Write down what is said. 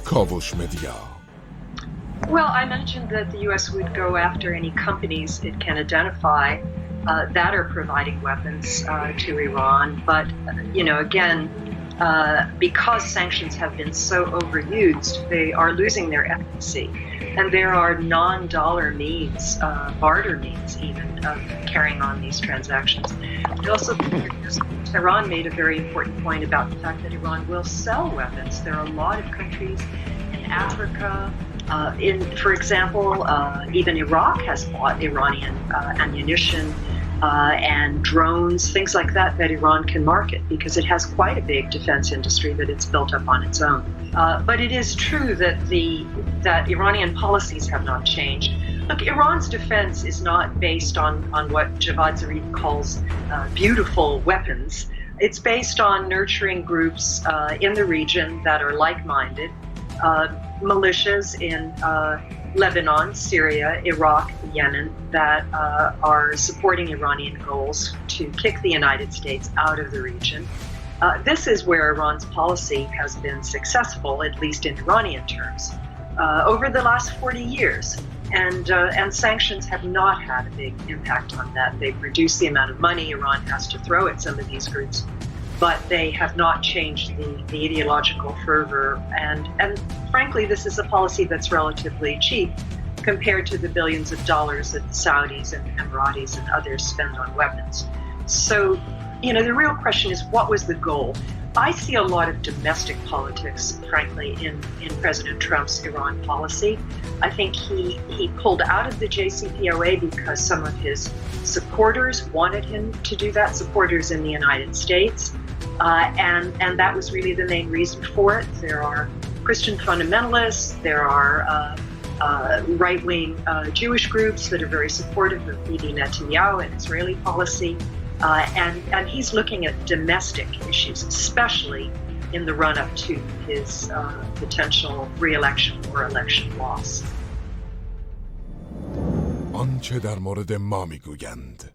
کاوش مدیا. Well, I mentioned that the U.S. would go after any companies it can identify that are providing weapons to Iran. But, again, because sanctions have been so overused, they are losing their efficacy. And there are non-dollar means, barter means even, of carrying on these transactions. I also think that Iran made a very important point about the fact that Iran will sell weapons. There are a lot of countries in Africa. For example, even Iraq has bought Iranian ammunition and drones, things like that Iran can market because it has quite a big defense industry that it's built up on its own. But it is true that that Iranian policies have not changed. Look, Iran's defense is not based on what Javad Zarif calls beautiful weapons. It's based on nurturing groups in the region that are like-minded, militias in Lebanon, Syria, Iraq, Yemen that are supporting Iranian goals to kick the United States out of the region. This is where Iran's policy has been successful, at least in Iranian terms, over the last 40 years. And sanctions have not had a big impact on that. They've reduced the amount of money Iran has to throw at some of these groups, but they have not changed the ideological fervor. And frankly, this is a policy that's relatively cheap compared to the billions of dollars that the Saudis and Emiratis and others spend on weapons. So, the real question is, what was the goal? I see a lot of domestic politics, frankly, in President Trump's Iran policy. I think he pulled out of the JCPOA because some of his supporters wanted him to do that, supporters in the United States. And that was really the main reason for it. There are Christian fundamentalists, there are right-wing Jewish groups that are very supportive of Bibi Netanyahu and Israeli policy. And he's looking at domestic issues, especially in the run-up to his potential re-election or election loss. آنچه در مورد ما میگویند.